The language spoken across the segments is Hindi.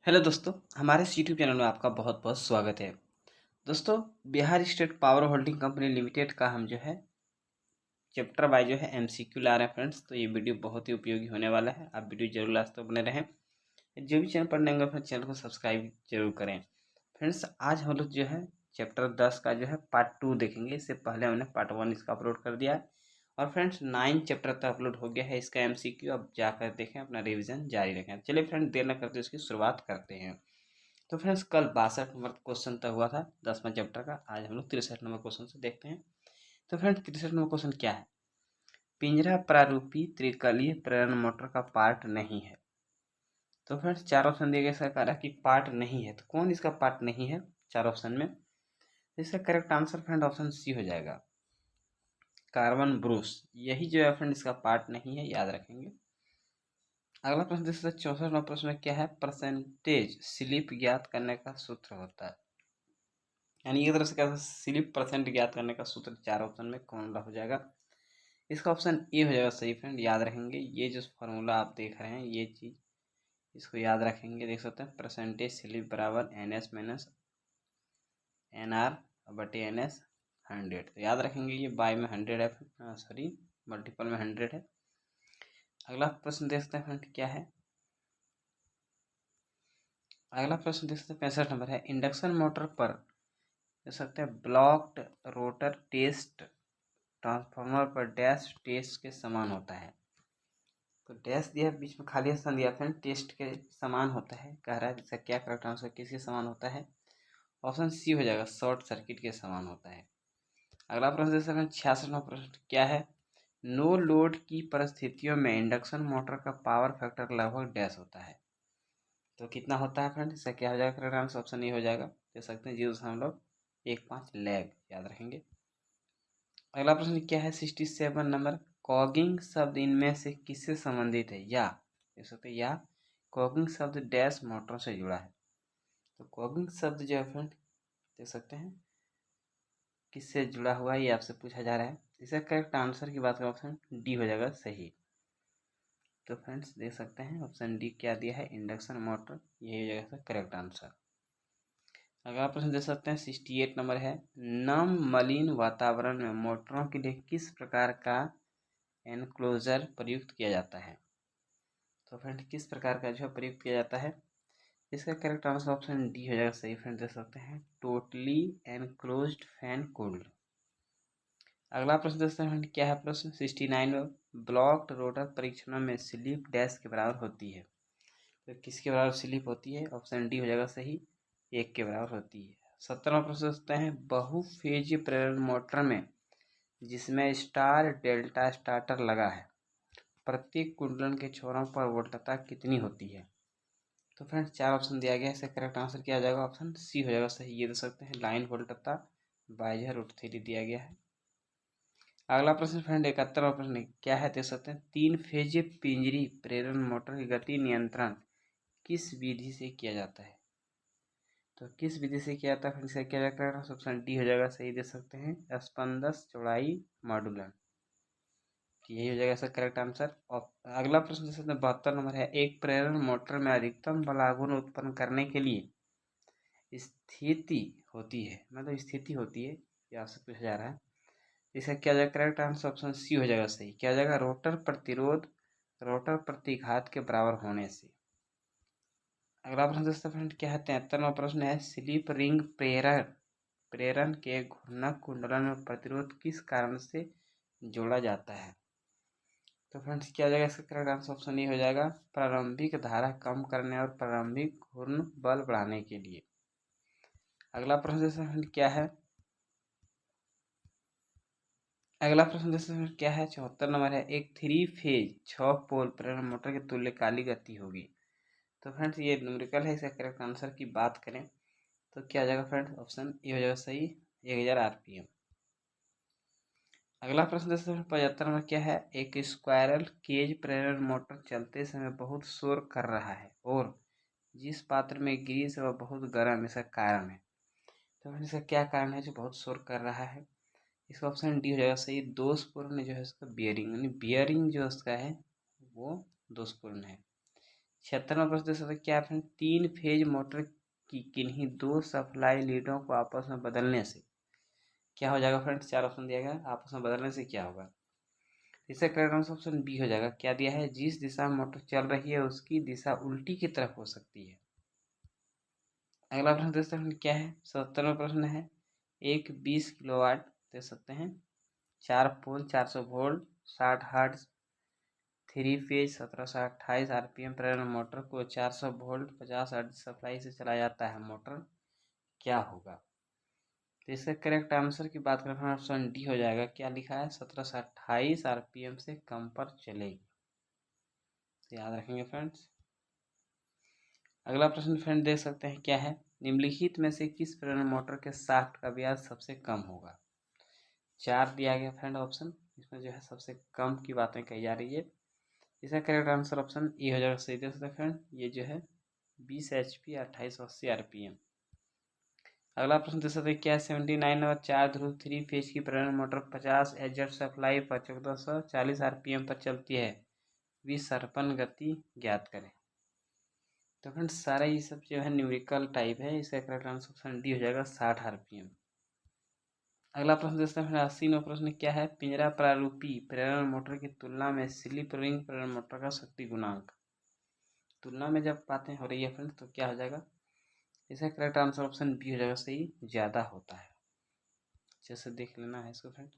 हेलो दोस्तों, हमारे इस यूट्यूब चैनल में आपका बहुत बहुत स्वागत है। दोस्तों, Bihar state power holding company limited का हम जो है चैप्टर बाय जो है एमसीक्यू ला रहे हैं फ्रेंड्स। तो ये वीडियो बहुत ही उपयोगी होने वाला है। आप वीडियो जरूर लास्ट तक बने रहें। जो भी चैनल पर नए होंगे अपने चैनल को सब्सक्राइब जरूर करें। फ्रेंड्स, आज हम लोग जो है चैप्टर 10 का जो है पार्ट 2 देखेंगे। इससे पहले हमने पार्ट 1 इसका अपलोड कर दिया है और फ्रेंड्स 9 चैप्टर तक अपलोड हो गया है इसका एमसीक्यू। अब जाकर देखें, अपना रिवीजन जारी रखें। चलिए फ्रेंड, देर न करते इसकी शुरुआत करते हैं। तो फ्रेंड्स, कल 62 नंबर क्वेश्चन तक हुआ था 10वां चैप्टर का। आज हम लोग 63 नंबर क्वेश्चन से देखते हैं। तो फ्रेंड्स, 63 नंबर क्वेश्चन क्या है? पिंजरा प्रारूपी त्रिकलीय प्रेरण मोटर का पार्ट नहीं है। तो फ्रेंड्स, चार ऑप्शन दिए गए। इसका कह रहा है कि पार्ट नहीं है, तो कौन इसका पार्ट नहीं है चार ऑप्शन में? इसका correct answer friend option C हो जाएगा, कार्बन ब्रूस। यही जो है फ्रेंड इसका पार्ट नहीं है, याद रखेंगे। अगला प्रश्न देख सकते 64 नंबर प्रश्न में क्या है? परसेंटेज स्लिप ज्ञात करने का सूत्र होता है। यानी एक तरह से क्या स्लिप परसेंट ज्ञात करने का सूत्र चार ऑप्शन में कौन सा हो जाएगा? इसका ऑप्शन ए हो जाएगा सही फ्रेंड। याद रखेंगे, ये जो फॉर्मूला आप देख रहे हैं, ये चीज़ इसको याद रखेंगे। देख सकते हैं परसेंटेज स्लिप बराबर N S minus N R बटे एन एस 100। तो याद रखेंगे ये बाय में 100 है, सॉरी मल्टीपल में 100 है। अगला प्रश्न देखते हैं फ्रेंड क्या है। अगला प्रश्न देख सकते हैं 65 नंबर है। इंडक्शन मोटर पर देख सकते हैं ब्लॉक्ड रोटर टेस्ट ट्रांसफार्मर पर डैश टेस्ट के समान होता है। तो डैश दिया है, बीच में खाली स्थान दिया फ्रेंड। टेस्ट के समान होता है कह रहा है, जिसका क्या करेक्ट आंसर किसके समान होता है? ऑप्शन सी हो जाएगा, शॉर्ट सर्किट के समान होता है। अगला प्रश्न देख सकते हैं 66 नंबर प्रश्न क्या है। नो लोड की परिस्थितियों में इंडक्शन मोटर का पावर फैक्टर लगभग डैश होता है। तो कितना होता है फ्रेंड? इसका क्या हो जाएगा करेक्ट आंसर? ऑप्शन ए हो जाएगा, देख सकते हैं 0.15 लैग, याद रखेंगे। अगला प्रश्न क्या है 67 नंबर। कॉगिंग शब्द इनमें से किससे संबंधित है? या देख सकते हैं या कॉगिंग शब्द डैश मोटर से जुड़ा है। तो कॉगिंग शब्द जो है फ्रेंड देख सकते हैं किससे जुड़ा हुआ है, ये आपसे पूछा जा रहा है। इसका करेक्ट आंसर की बात करें, ऑप्शन डी हो जाएगा सही। तो फ्रेंड्स देख सकते हैं ऑप्शन डी क्या दिया है, इंडक्शन मोटर, यही हो जाएगा करेक्ट आंसर। अगला प्रश्न देख सकते हैं 68 नंबर है। नम मलिन वातावरण में मोटरों के लिए किस प्रकार का एनक्लोजर प्रयुक्त किया जाता है? तो फ्रेंड किस प्रकार का जो है प्रयुक्त किया जाता है? इसका करेक्ट आंसर ऑप्शन डी हो जाएगा सही फ्रेंड, देख सकते हैं टोटली एनक्लोज्ड फैन कूल्ड। अगला प्रश्न देख सकते हैं क्या है प्रश्न 69 में। ब्लॉक्ड रोटर परीक्षणों में स्लिप डैश के बराबर होती है। तो किसके बराबर स्लिप होती है? ऑप्शन डी हो जाएगा सही, 1 के बराबर होती है। 17वां प्रश्न देखते हैं। बहुफेज प्रेरण मोटर में जिसमें स्टार डेल्टा स्टार्टर लगा है, प्रत्येक कुंडलन के छोरों पर वोल्टता कितनी होती है? तो फ्रेंड्स चार ऑप्शन दिया गया है, इसका करेक्ट आंसर क्या आ जाएगा? ऑप्शन सी हो जाएगा सही। ये देख सकते हैं लाइन वोल्टता बाइजर रूट 3 दिया गया है। अगला प्रश्न फ्रेंड 71वां प्रश्न क्या है देख सकते हैं। तीन फेज पिंजरी प्रेरण मोटर की गति नियंत्रण किस विधि से किया जाता है? तो किस विधि से किया जाता है फिर से किया जाता है? ऑप्शन डी हो जाएगा सही, दे सकते हैं स्पंदस चौड़ाई मॉड्यूलन, यही हो जाएगा इसका करेक्ट आंसर। और अगला प्रश्न देख सकते हैं 72 नंबर है। एक प्रेरण मोटर में अधिकतम बल आघूर्ण उत्पन्न करने के लिए स्थिति होती है, मतलब स्थिति होती है, ये आपसे पूछा जा रहा है। इसका क्या जाएगा करेक्ट आंसर? ऑप्शन सी हो जाएगा सही। क्या जाएगा? रोटर प्रतिरोध रोटर प्रतिघात के बराबर होने से। अगला प्रश्न दोस्तों फ्रेंड क्या है 73वां प्रश्न है। स्लिप रिंग प्रेरण प्रेरण के घूर्णक कुंडलन में प्रतिरोध किस कारण से जोड़ा जाता है? तो फ्रेंड्स क्या जाएगा इसका करेक्ट आंसर? ऑप्शन ए हो जाएगा, प्रारंभिक धारा कम करने और प्रारंभिक घूर्ण बल बढ़ाने के लिए। अगला प्रश्न दोस्तों फ्रेंड क्या है। अगला प्रश्न दोस्तों क्या है 74 नंबर है। एक 3 फेज 6 पोल प्रेरण मोटर की तुल्यकालिक गति होगी। तो फ्रेंड्स ये न्यूमेरिकल है, इसका करेक्ट आंसर की बात करें तो क्या आ जाएगा फ्रेंड्स? ऑप्शन ए हो जाएगा सही, 1000 आरपीएम। अगला प्रश्न दोस्तों 75 में क्या है। एक स्क्वायरल केज प्रेरण मोटर चलते समय बहुत शोर कर रहा है और जिस पात्र में ग्रीस है वह बहुत गर्म, इसका कारण है। तो फ्रेंड्स इसका क्या कारण है जो बहुत शोर कर रहा है? इसका ऑप्शन डी हो जाएगा सही, दोषपूर्ण जो है इसका बियरिंग, यानी बियरिंग जो उसका है वो दोषपूर्ण है। 76वां प्रश्न देख सकते हैं क्या फ्रेंड, 3 फेज मोटर की किन्हीं 2 सप्लाई लीडों को आपस में बदलने से क्या हो जाएगा फ्रेंड्स। 4 ऑप्शन दिया गया, आपस में बदलने से क्या होगा। इसका करेक्ट आंसर ऑप्शन बी हो जाएगा। क्या दिया है, जिस दिशा में मोटर चल रही है उसकी दिशा उल्टी की तरफ हो सकती है। अगला प्रश्न देख सकते हैं क्या है, 77वां प्रश्न है, एक 20 किलोवाट दे सकते हैं 4 पोल 400 वोल्ट 60 हर्ट्ज 3 फेज 1728 आरपीएम प्रेरण मोटर को 400 वोल्ट 50 हर्ट्ज सप्लाई से चलाया जाता है, मोटर क्या होगा। तो इसका करेक्ट आंसर की बात करें ऑप्शन डी हो जाएगा। क्या लिखा है, 1728 आरपीएम से कम पर चलेगी। तो याद रखेंगे फ्रेंड्स। अगला प्रश्न फ्रेंड देख सकते हैं क्या है, निम्नलिखित में से किस प्रेरण मोटर के शाफ्ट का व्यास सबसे कम होगा। 4 दिया गया फ्रेंड ऑप्शन, इसमें जो है सबसे कम की बातें कही जा रही है। इसका करेक्ट आंसर ऑप्शन ए हो जाएगा। सही देख सकते हैं फ्रेंड, ये जो है 20 HP 2880 आरपीएम। अगला प्रश्न देख सकते हैं क्या, 79 और 4 ध्रुव 3 फेज की प्रेरण मोटर 50 एजेड सप्लाई पर 1440 आरपीएम पर चलती है, विसर्पण गति ज्ञात करें। तो फ्रेंड्स सारा ये सब जो है न्यूमेरिकल टाइप है, इसका करेक्ट आंसर ऑप्शन डी हो जाएगा 60 आरपीएम। अगला प्रश्न देखते हैं 80वां प्रश्न क्या है, पिंजरा प्रारूपी प्रेरण मोटर की तुलना में स्लिप रिंग प्रेरण मोटर का शक्ति गुणांक, तुलना में जब बातें हो रही है फ्रेंड्स तो क्या हो जाएगा। इसका करेक्ट आंसर ऑप्शन बी हो जाएगा, सही ज़्यादा होता है। जैसे देख लेना है इसको फ्रेंड।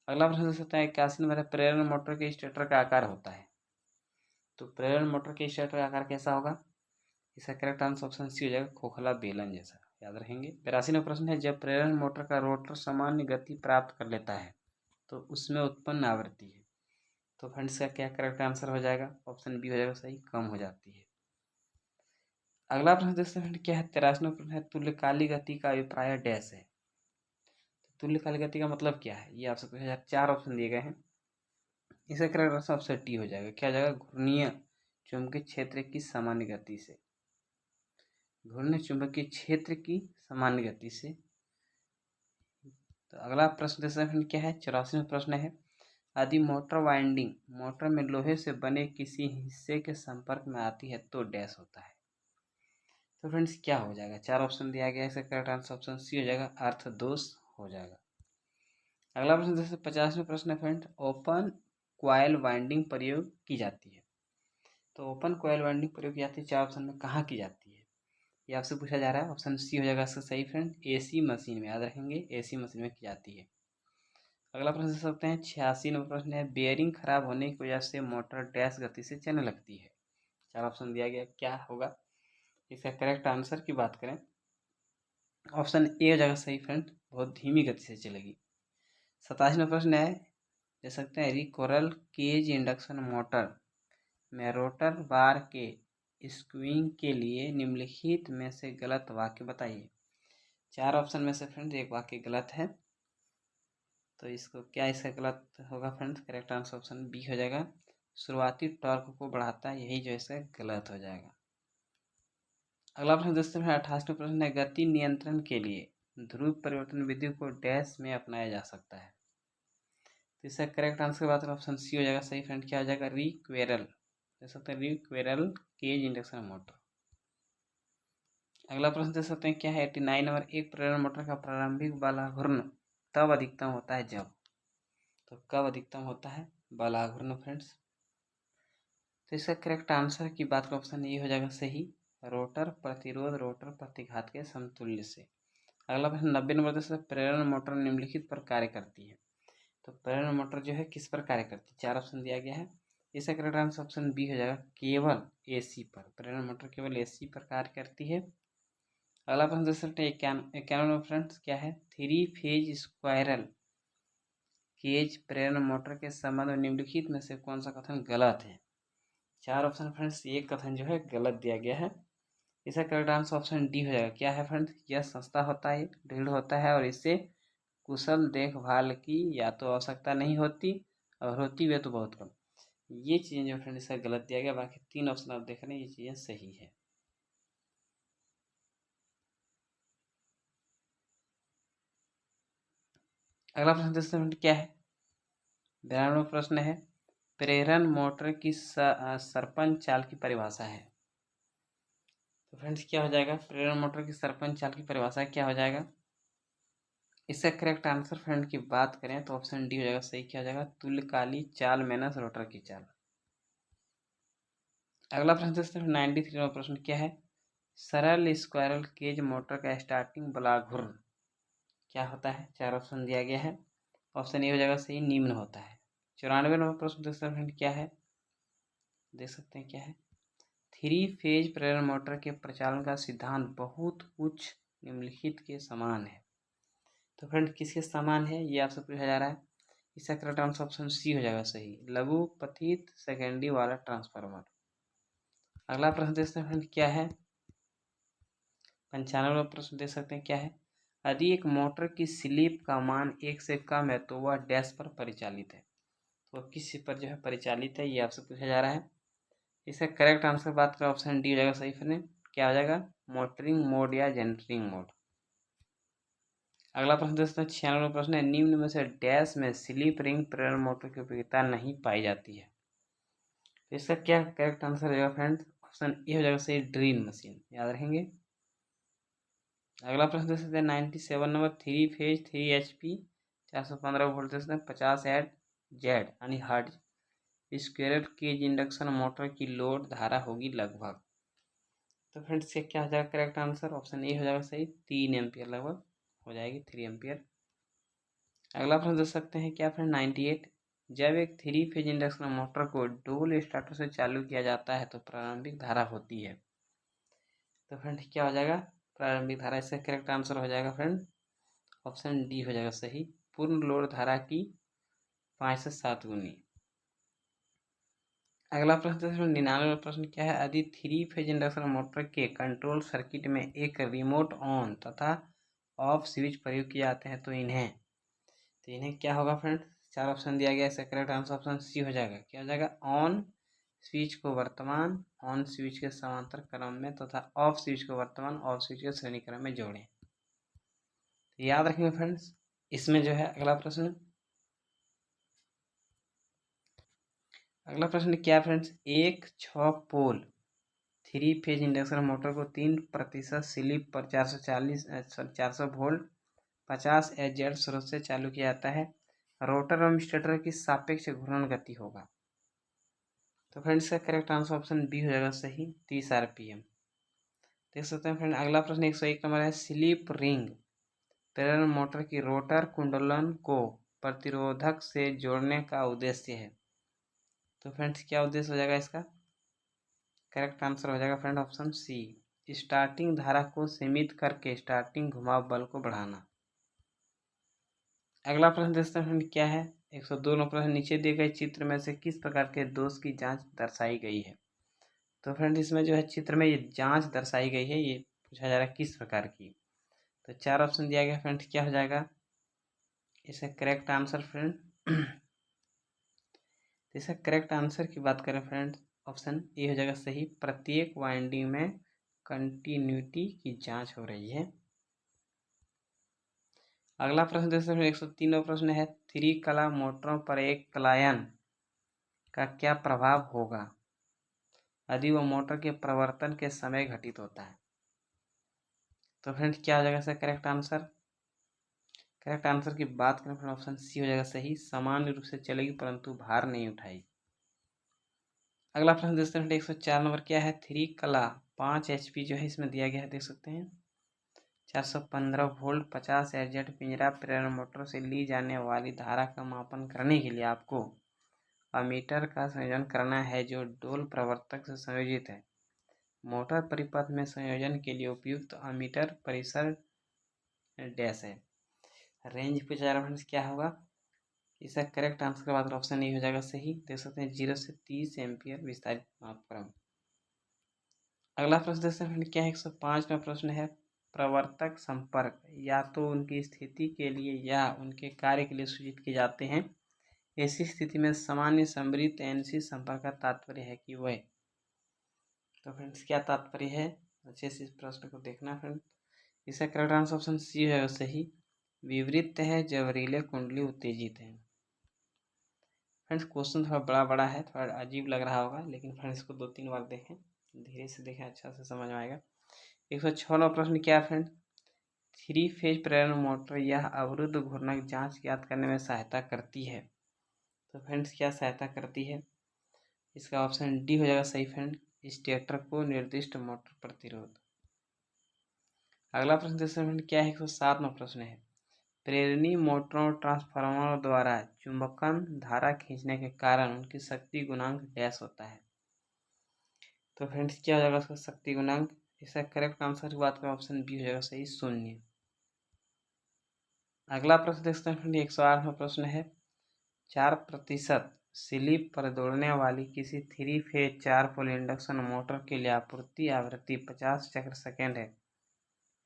अगला प्रश्न देख सकते हैं 81 नंबर, प्रेरण मोटर के स्टेटर का आकार होता है। तो प्रेरण मोटर के स्टेटर का आकार कैसा होगा। इसका करेक्ट आंसर ऑप्शन सी हो जाएगा, खोखला बेलन जैसा। याद रखेंगे। 82वां प्रश्न है, जब प्रेरण मोटर का रोटर सामान्य गति प्राप्त कर लेता है तो उसमें उत्पन्न आवृत्ति है। तो फ्रेंड्स का क्या करेक्ट आंसर हो जाएगा, ऑप्शन बी हो जाएगा, सही कम हो जाती है। अगला प्रश्न देखते हैं क्या है, 83वां प्रश्न है, तुल्यकालिक गति का अभिप्राय डैश है। तो तुल्यकालिक गति का मतलब क्या है, ये आपसे पूछा जाए। 4 ऑप्शन दिए गए हैं, इसका करेक्ट आंसर ऑप्शन टी हो जाएगा। क्या हो जाएगा, घूर्णीय चुंबकीय क्षेत्र की सामान्य गति से, घूर्णीय चुंबकीय क्षेत्र की सामान्य गति से। तो अगला प्रश्न देखते हैं क्या है, 84वां प्रश्न है, यदि मोटर वाइंडिंग मोटर में लोहे से बने किसी हिस्से के संपर्क में आती है तो डैश होता है। तो फ्रेंड्स क्या हो जाएगा, 4 ऑप्शन दिया गया है, इसका करेक्ट आंसर ऑप्शन सी हो जाएगा, अर्थ दोष हो जाएगा। अगला प्रश्न जैसे 50वां प्रश्न है फ्रेंड, ओपन क्वाइल वाइंडिंग प्रयोग की जाती है। तो ओपन क्वाइल वाइंडिंग प्रयोग की जाती है 4 ऑप्शन में, कहाँ की जाती है ये आपसे पूछा जा रहा है। ऑप्शन सी हो जाएगा इसका सही फ्रेंड, एसी मशीन में। याद रखेंगे, एसी मशीन में की जाती है। अगला प्रश्न देख सकते हैं 86 नंबर प्रश्न है, बेयरिंग खराब होने की वजह से मोटर डैश गति से चलने लगती है। 4 ऑप्शन दिया गया, क्या होगा। इसका करेक्ट आंसर की बात करें, ऑप्शन ए हो जाएगा सही फ्रेंड, बहुत धीमी गति से चलेगी। 87वां प्रश्न है, देख सकते हैं, रिकोरल केज इंडक्शन मोटर में रोटर बार के स्क्रूइंग के लिए निम्नलिखित में से गलत वाक्य बताइए। 4 ऑप्शन में से फ्रेंड एक वाक्य गलत है, तो इसको क्या इसका गलत होगा friends. Correct answer option B हो जाएगा, शुरुआती टॉर्क को बढ़ाता है, यही जो इसका गलत हो जाएगा। अगला प्रश्न दोस्तों है 88वां प्रश्न है, गति नियंत्रण के लिए ध्रुव परिवर्तन विधि को डैश में अपनाया जा सकता है। तो इसका करेक्ट आंसर की बात करें ऑप्शन सी हो जाएगा सही फ्रेंड, क्या हो जाएगा, रिक्वेरल। देख सकते हैं रिक्वेरल केज इंडक्शन मोटर। अगला प्रश्न देख सकते हैं क्या है 89 नंबर, एक प्रेरण मोटर का प्रारंभिक बालाघूर्ण तब अधिकतम होता है जब। तो कब अधिकतम होता है बालाघूर्ण फ्रेंड्स। तो इसका करेक्ट आंसर की बात करें ऑप्शन ए हो जाएगा सही, रोटर प्रतिरोध रोटर प्रतिघात के समतुल्य से। अगला प्रश्न 90 नंबर से, प्रेरण मोटर निम्नलिखित पर कार्य करती है। तो प्रेरण मोटर जो है किस पर कार्य करती है, 4 ऑप्शन दिया गया है। इसका करेक्ट आंसर ऑप्शन बी हो जाएगा, केवल एसी पर। प्रेरण मोटर केवल एसी पर कार्य करती है। अगला प्रश्न देख सकते हैं 91 फ्रेंड्स, क्या है, 3 फेज स्क्वायरल केज प्रेरण मोटर के संबंध में निम्नलिखित में से कौन सा कथन गलत है। 4 ऑप्शन फ्रेंड्स, ये कथन जो है गलत दिया गया है। इसका करेक्ट आंसर ऑप्शन डी हो जाएगा। क्या है फ्रेंड्स, यह सस्ता होता है, दृढ़ होता है और इससे कुशल देखभाल की या तो आवश्यकता नहीं होती और होती हुई तो बहुत कम। ये चीज़ें जो फ्रेंड इसका गलत दिया गया, बाकी 3 ऑप्शन आप देख रहे हैं ये चीज़ें सही है। अगला प्रश्न देखते हैं क्या है, 92वां प्रश्न है, प्रेरण मोटर की सरपंच चाल की परिभाषा है। तो फ्रेंड्स क्या हो जाएगा, प्रेरण मोटर की सरपंच चाल की परिभाषा क्या हो जाएगा। इसका करेक्ट आंसर फ्रेंड की बात करें तो ऑप्शन डी हो जाएगा सही। क्या हो जाएगा, तुल्यकाली चाल माइनस रोटर की चाल। अगला प्रश्न देखते हैं 93 नंबर प्रश्न क्या है, सरल स्क्वायरल केज मोटर का स्टार्टिंग बलाघुर्न क्या होता है। चार ऑप्शन दिया गया है। ऑप्शन ए हो जाएगा सही, निम्न होता है। 94 नंबर प्रश्न देख सकते हैं क्या है, देख सकते हैं क्या है, थ्री फेज प्रेरण मोटर के प्रचालन का सिद्धांत बहुत उच्च निम्नलिखित के समान है। तो फ्रेंड किसके समान है ये आपसे पूछा जा रहा है। इसका करेक्ट आंसर ऑप्शन सी हो जाएगा सही, लघु पथित सेकेंडरी वाला ट्रांसफार्मर। अगला प्रश्न देख सकते हैं फ्रेंड क्या है, 95 प्रश्न देख सकते हैं क्या है, यदि एक मोटर की स्लिप का मान 1 से कम है तो वह डैश पर परिचालित है। तो किस पर जो है परिचालित है ये आपसे पूछा जा रहा है। इसका करेक्ट आंसर बात करें ऑप्शन डी हो जाएगा सही फ्रेंड। क्या हो जाएगा, मोटरिंग मोड या जनरेटिंग मोड। अगला प्रश्न देखते हैं 96 प्रश्न है, निम्न में से डैश में स्लिप रिंग प्रेरण मोटर की उपयोगिता नहीं पाई जाती है। तो इसका क्या करेक्ट आंसर हो जाएगा फ्रेंड्स, ऑप्शन ए हो जाएगा सही, ड्रिल मशीन, याद रखेंगे। अगला प्रश्न देख सकते हैं 97 number, three phase 3 HP 415 volt देख सकते हैं 50 एट जेड यानी hertz squirrel cage induction motor की लोड धारा होगी लगभग। तो फ्रेंड्स इसका क्या हो जाएगा करेक्ट आंसर, ऑप्शन ए हो जाएगा सही, 3 एम्पियर लगभग हो जाएगी, 3 एम्पियर। अगला प्रश्न देख सकते हैं क्या फ्रेंड 98, जब एक थ्री फेज इंडक्शन मोटर को डोल स्टार्टर से चालू किया जाता है तो प्रारंभिक धारा होती है। तो फ्रेंड क्या हो जाएगा, प्रारंभिक धारा। इसका करेक्ट आंसर हो जाएगा फ्रेंड ऑप्शन डी हो जाएगा सही, पूर्ण लोड धारा की 5 से 7 गुनी। अगला प्रश्न देखते हैं 99 प्रश्न क्या है, यदि थ्री फेज इंडक्शन मोटर के कंट्रोल सर्किट में एक रिमोट ऑन तथा ऑफ स्विच प्रयोग किए जाते हैं तो इन्हें क्या होगा फ्रेंड। चार ऑप्शन दिया गया है, इसका करेक्ट आंसर ऑप्शन सी हो जाएगा। क्या हो जाएगा, ऑन स्विच को वर्तमान ऑन स्विच के समांतर क्रम में तथा ऑफ स्विच को वर्तमान ऑफ स्विच के श्रेणी क्रम में जोड़ें। तो याद रखेंगे फ्रेंड्स, इसमें जो है अगला प्रश्न क्या फ्रेंड्स, एक 6 पोल थ्री फेज इंडक्शन मोटर को 3% स्लिप पर 400 वोल्ट 50 एच स्रोत से चालू किया जाता है, रोटर एवं स्टेटर की सापेक्ष घूर्णन गति होगा। तो फ्रेंड्स इसका करेक्ट आंसर ऑप्शन बी हो जाएगा सही, 30 RPM। देख सकते हैं फ्रेंड अगला प्रश्न 101 नंबर है, स्लिप रिंग प्रेरण मोटर की रोटर कुंडलन को प्रतिरोधक से जोड़ने का उद्देश्य है। तो फ्रेंड्स क्या उद्देश्य हो जाएगा इसका, करेक्ट आंसर हो जाएगा फ्रेंड ऑप्शन सी, स्टार्टिंग धारा को सीमित करके स्टार्टिंग घुमाव बल को बढ़ाना। अगला प्रश्न देखते हैं फ्रेंड क्या है, 102 नंबर प्रश्न, नीचे दिए गए चित्र में से किस प्रकार के दोष की जांच दर्शाई गई है। तो फ्रेंड इसमें जो है चित्र में ये जांच दर्शाई गई है, ये पूछा जा रहा है किस प्रकार की। तो चार ऑप्शन दिया गया फ्रेंड, क्या हो जाएगा इसका करेक्ट आंसर फ्रेंड। इसका करेक्ट आंसर की बात करें फ्रेंड, ऑप्शन ए हो जाएगा सही, प्रत्येक वाइंडिंग में कंटिन्यूटी की जांच हो रही है। अगला प्रश्न देख सकते हैं 103 प्रश्न है, थ्री कला मोटरों पर एक क्लायन का क्या प्रभाव होगा यदि वो मोटर के प्रवर्तन के समय घटित होता है। तो फ्रेंड क्या हो जाएगा इसका करेक्ट आंसर, करेक्ट आंसर की बात करें फ्रेंड ऑप्शन सी हो जाएगा सही, सामान्य रूप से चलेगी परंतु भार नहीं उठाएगी। अगला प्रश्न देखते हैं 104 नंबर क्या है, थ्री कला 5 HP जो है इसमें दिया गया है, देख सकते हैं 415 वोल्ट 50 एजेड पिंजरा प्रेरण मोटर से ली जाने वाली धारा का मापन करने के लिए आपको अमीटर का संयोजन करना है जो डोल प्रवर्तक से संयोजित है। मोटर परिपथ में संयोजन के लिए उपयुक्त अमीटर परिसर डैश है। रेंज पे जा रेफरेंस क्या होगा, इसका करेक्ट आंसर के बाद ऑप्शन ए हो जाएगा सही, देख सकते हैं 0 से 30 एम्पियर विस्तारित मापक्रम। अगला प्रश्न देख सकते हैं क्या है, 105 में प्रश्न है, प्रवर्तक संपर्क या तो उनकी स्थिति के लिए या उनके कार्य के लिए सूचित किए जाते हैं, ऐसी स्थिति में सामान्य समृद्ध NC संपर्क का तात्पर्य है कि वह। तो फ्रेंड्स क्या तात्पर्य है, अच्छे से इस प्रश्न को देखना फ्रेंड। इसका करेक्ट आंसर ऑप्शन सी है सही, विवृत है जब रिले कुंडली उत्तेजित है। फ्रेंड्स क्वेश्चन थोड़ा बड़ा बड़ा है, थोड़ा अजीब लग रहा होगा, लेकिन फ्रेंड्स इसको 2-3 बार देखें, धीरे से देखें, अच्छा से समझ में आएगा। 106वां प्रश्न क्या है फ्रेंड? 3 फेज प्रेरण मोटर यह अवरुद्ध घूर्णक जांच ज्ञात करने में सहायता करती है। तो फ्रेंड्स क्या सहायता करती है? इसका ऑप्शन डी हो जाएगा सही फ्रेंड, स्टेटर को निर्दिष्ट मोटर प्रतिरोध। अगला प्रश्न देखते हैं क्या है? 107वां प्रश्न है, प्रेरणी मोटरों ट्रांसफार्मर द्वारा चुंबकन धारा खींचने के कारण उनकी शक्ति गुणांक डैश होता है। तो फ्रेंड्स क्या हो जाएगा उसका शक्ति गुणांक? इसका करेक्ट आंसर की बात करें ऑप्शन बी हो जाएगा सही, 0। अगला प्रश्न देखते हैं फ्रेंड 108वां प्रश्न है, 4% स्लिप पर दौड़ने वाली किसी 3 फेज 4 पोल इंडक्शन मोटर के लिए आपूर्ति आवृत्ति 50 चक्र सेकेंड है,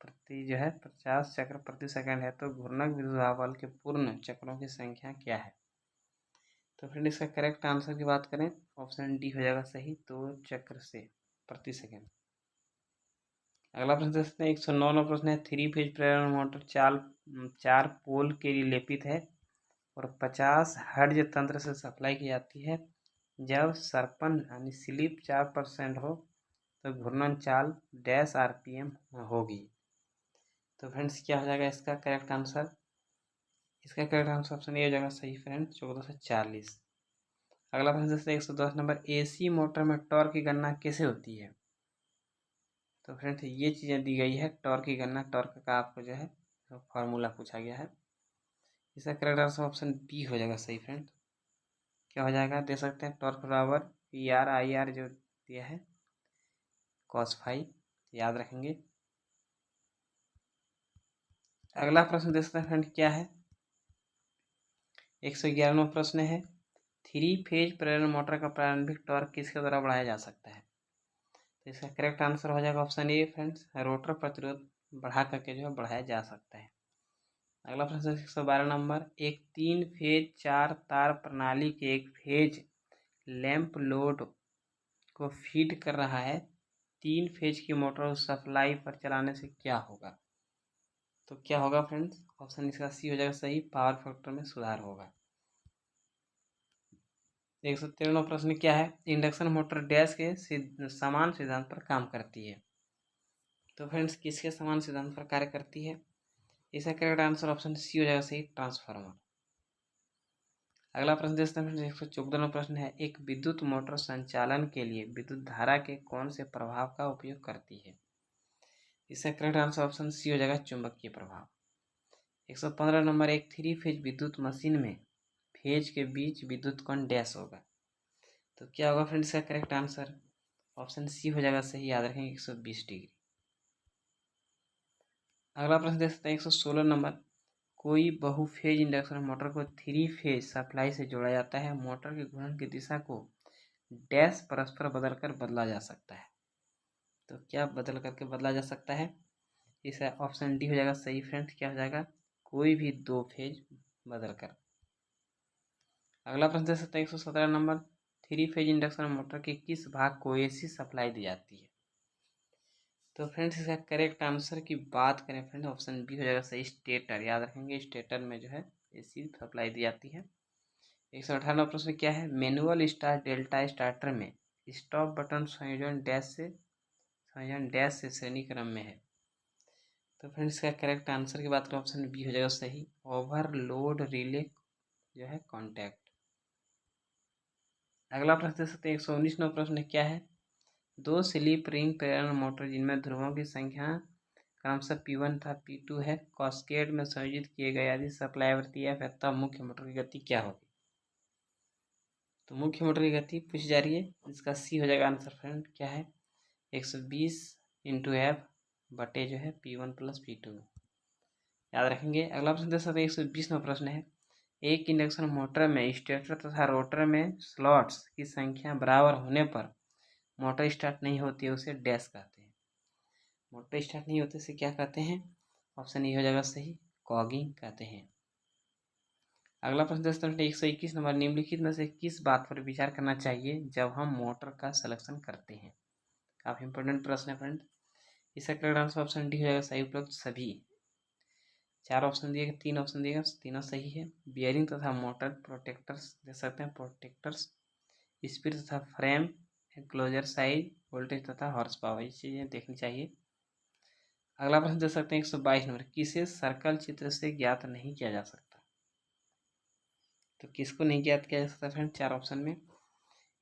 50 चक्र प्रति सेकंड है, तो घूर्णक विद्युत दाब बल के पूर्ण चक्रों की संख्या क्या है? तो फ्रेंड इसका करेक्ट आंसर की बात करें ऑप्शन डी हो जाएगा सही, 2 चक्र से प्रति सेकंड। अगला प्रश्न देखते हैं 109वां प्रश्न है, 3 फेज प्रेरण मोटर 4 पोल के लिए लेपित है और 50 हर्ट्ज तंत्र से सप्लाई की जाती है। जब सरपन यानी स्लिप 4% हो तो घूर्णन चाल डैश आरपीएम होगी। तो फ्रेंड्स क्या हो जाएगा इसका करेक्ट आंसर? इसका करेक्ट आंसर ऑप्शन ए हो जाएगा सही फ्रेंड, 14 से 40। अगला प्रश्न देखते हैं 110 नंबर, एसी मोटर में टॉर्क की गणना कैसे होती है? तो फ्रेंड्स ये चीज़ें दी गई है, टॉर्क की गणना, टॉर्क का आपको जो है फॉर्मूला पूछा गया है। इसका करेक्ट आंसर ऑप्शन बी हो जाएगा सही फ्रेंड। क्या हो जाएगा देख सकते हैं, टॉर्क बराबर पी आर आई आर जो दिया है कॉस फाई, याद रखेंगे। अगला प्रश्न देख सकते हैं फ्रेंड क्या है? 111वां प्रश्न है, 3 फेज प्रेरण मोटर का प्रारंभिक टॉर्क किसके द्वारा बढ़ाया जा सकता है? तो इसका करेक्ट आंसर हो जाएगा ऑप्शन ए फ्रेंड्स, रोटर प्रतिरोध बढ़ा करके जो है बढ़ाया जा सकता है। अगला प्रश्न 112 नंबर, एक 3 फेज 4 तार प्रणाली के एक फेज लैंप लोड को फीड कर रहा है, 3 फेज की मोटर सप्लाई पर चलाने से क्या होगा? तो क्या होगा फ्रेंड्स? ऑप्शन इसका सी हो जाएगा सही, पावर फैक्टर में सुधार होगा। 113वां प्रश्न क्या है? इंडक्शन मोटर डैश के समान सिद्धांत पर काम करती है। तो फ्रेंड्स किसके समान सिद्धांत पर कार्य करती है? इसका करेक्ट आंसर ऑप्शन सी हो जाएगा सही, ट्रांसफार्मर। अगला प्रश्न देखते हैं फ्रेंड्स 114वां प्रश्न है, एक विद्युत मोटर संचालन के लिए विद्युत धारा के कौन से प्रभाव का उपयोग करती है? इसका करेक्ट आंसर ऑप्शन सी हो जाएगा, चुंबकीय प्रभाव। 115 नंबर, एक 3 फेज विद्युत मशीन में फेज के बीच विद्युत कोण डैश होगा। तो क्या होगा फ्रेंड्स इसका करेक्ट आंसर? ऑप्शन सी हो जाएगा सही, याद रखेंगे 120 डिग्री। अगला प्रश्न देख सकते हैं 116 नंबर, कोई बहुफेज इंडक्शन मोटर को 3 फेज सप्लाई से जोड़ा जाता है, मोटर के घूर्णन की दिशा को डैश परस्पर बदलकर बदला जा सकता है। तो क्या बदल करके बदला जा सकता है? इसका ऑप्शन डी हो जाएगा सही फ्रेंड्स, क्या हो जाएगा? कोई भी 2 फेज बदल कर। अगला प्रश्न देख सकते हैं 117 नंबर, 3 फेज इंडक्शन मोटर के किस भाग को एसी सप्लाई दी जाती है? तो फ्रेंड्स इसका करेक्ट आंसर की बात करें फ्रेंड्स ऑप्शन बी हो जाएगा सही, स्टेटर, याद रखेंगे स्टेटर में जो है एसी सप्लाई दी जाती है। 118वां प्रश्न क्या है? मैनुअल स्टार्ट डेल्टा स्टार्टर में स्टॉप बटन संयोजन डैश से श्रेणी क्रम में है। तो फ्रेंड्स इसका करेक्ट आंसर की बात करें ऑप्शन बी हो जाएगा सही, ओवरलोड रिले जो है कॉन्टैक्ट। अगला प्रश्न देख सकते हैं 119वां प्रश्न क्या है? 2 स्लिप रिंग प्रेरण मोटर जिनमें ध्रुवों की संख्या क्रमशः P1 तथा P2 है, कास्केड में संयोजित किए गए यदि सप्लाई आवृत्ति F है तब मुख्य मोटर की गति क्या होगी? तो मुख्य मोटर की गति पूछी जा रही है, इसका सी हो जाएगा आंसर फ्रेंड, क्या है? 120 इंटू एफ बटे जो है P1 प्लस P2, याद रखेंगे। अगला प्रश्न देख सकते हैं 120वां प्रश्न है, एक इंडक्शन मोटर में स्टेटर तथा रोटर में स्लॉट्स की संख्या बराबर होने पर मोटर स्टार्ट नहीं होती है, उसे डैश कहते हैं। मोटर स्टार्ट नहीं होते से क्या कहते हैं? ऑप्शन ए हो जाएगा सही, कॉगिंग कहते हैं। अगला प्रश्न देखते हैं 121 नंबर, निम्नलिखित में से किस बात पर विचार करना चाहिए जब हम मोटर का सिलेक्शन करते हैं? काफ़ी इंपॉर्टेंट प्रश्न है फ्रेंड। इसका करेक्ट आंसर ऑप्शन डी हो जाएगा सही, उपरोक्त सभी। 4 ऑप्शन दिए गए, 3 ऑप्शन दिए गए, तीनों सही है। बियरिंग तथा मोटर प्रोटेक्टर्स दे सकते हैं, प्रोटेक्टर्स, स्पीड तथा फ्रेम, क्लोजर साइज, वोल्टेज तथा हॉर्स पावर, ये चीज़ें देखनी चाहिए। अगला प्रश्न दे सकते हैं 122 नंबर, किसे सर्कल चित्र से ज्ञात नहीं किया जा सकता। तो किसको नहीं ज्ञात किया जा सकता फ्रेंड, 4 ऑप्शन में।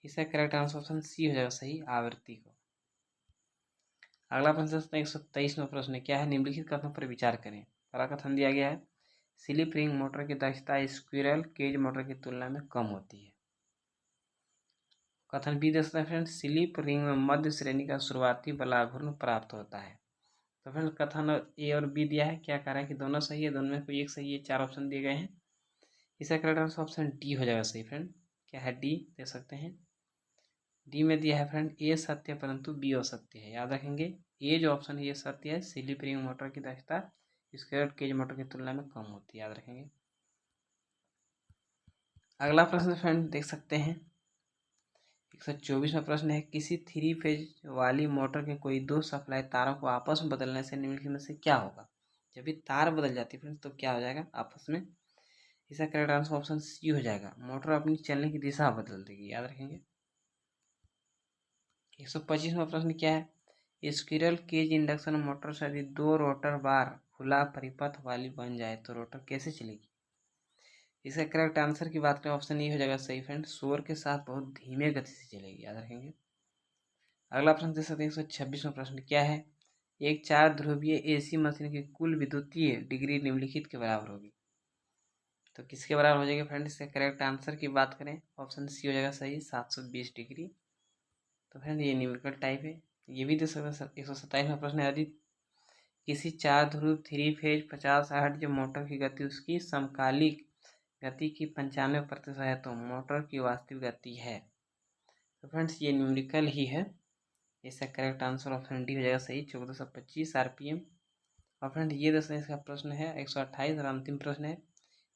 इसका करेक्ट आंसर ऑप्शन सी हो जाएगा सही, आवृत्ति को। अगला प्रश्न दे सकते हैं 123 नंबर प्रश्न, क्या है, निम्नलिखित कथनों पर विचार करें। पहला कथन दिया गया है, स्लिप रिंग मोटर की दक्षता स्क्विरल केज मोटर की तुलना में कम होती है। कथन बी दे सकते हैं फ्रेंड, स्लिप रिंग में मध्य श्रेणी का शुरुआती बलाघूर्ण प्राप्त होता है। तो फ्रेंड कथन ए और बी दिया है, क्या कह रहा है कि दोनों सही है, दोनों में कोई एक सही है, 4 ऑप्शन दिए गए हैं। इसका करेक्ट आंसर ऑप्शन डी हो जाएगा सही फ्रेंड। क्या है, डी दे सकते हैं। डी में दिया है फ्रेंड, ए सत्य परंतु बी असत्य है, याद रखेंगे। ए जो ऑप्शन है ये सत्य है, स्लिप रिंग मोटर की दक्षता स्क्विरल केज मोटर की तुलना में कम होती है, याद रखेंगे। अगला प्रश्न फ्रेंड देख सकते हैं 124वां प्रश्न है, किसी 3 फेज वाली मोटर के कोई 2 सप्लाई तारों को आपस में बदलने से निम्नलिखित में से क्या होगा। जब भी तार बदल जाती है फ्रेंड्स तो क्या हो जाएगा आपस में। इसका करेक्ट आंसर ऑप्शन सी हो जाएगा, मोटर अपनी चलने की दिशा बदल देगी, याद रखेंगे। 125वां प्रश्न क्या है, स्क्विरल केज इंडक्शन मोटर से यदि 2 रोटर बार खुला परिपथ वाली बन जाए तो रोटर कैसे चलेगी। इसका करेक्ट आंसर की बात करें ऑप्शन ए हो जाएगा सही फ्रेंड, शोर के साथ बहुत धीमे गति से चलेगी, याद रखेंगे। अगला प्रश्न देख सकते हैं 126वां प्रश्न क्या है, एक 4 ध्रुवीय एसी मशीन की कुल विद्युतीय डिग्री निम्नलिखित के बराबर होगी। तो किसके बराबर हो जाएगी फ्रेंड, इसका करेक्ट आंसर की बात करें ऑप्शन सी हो जाएगा सही, 720 डिग्री। तो फ्रेंड ये न्यूमेरिकल टाइप है। ये भी देख सकते हैं 127वां प्रश्न है, यदि किसी 4 ध्रुव 3 फेज 50 हर्ट्ज मोटर की गति उसकी समकालिक गति की 95% है तो मोटर की वास्तविक गति है। तो फ्रेंड्स ये न्यूमेरिकल ही है, इसका करेक्ट आंसर ऑप्शन डी हो जाएगा सही, 1425 आरपीएम। और फ्रेंड ये दोस्तों इसका प्रश्न है 128 और अंतिम प्रश्न है,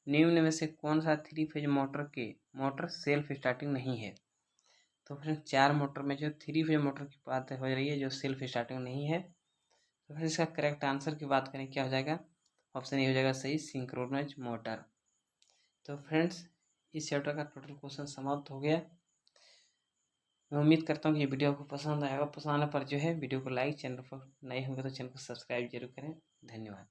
निम्न में से कौन सा 3 फेज मोटर सेल्फ स्टार्टिंग नहीं है। तो फ्रेंड 4 मोटर में जो 3 फेज मोटर की बात हो रही है जो सेल्फ स्टार्टिंग नहीं है। तो फ्रेंड इसका करेक्ट आंसर की बात करें क्या हो जाएगा, ऑप्शन ए हो जाएगा सही, सिंक्रोनस मोटर। तो फ्रेंड्स इस चैप्टर का टोटल क्वेश्चन समाप्त हो गया। मैं उम्मीद करता हूँ कि ये वीडियो आपको पसंद आएगा, पसंद आने पर जो है वीडियो को लाइक, चैनल पर नए होंगे तो चैनल को सब्सक्राइब जरूर करें। धन्यवाद।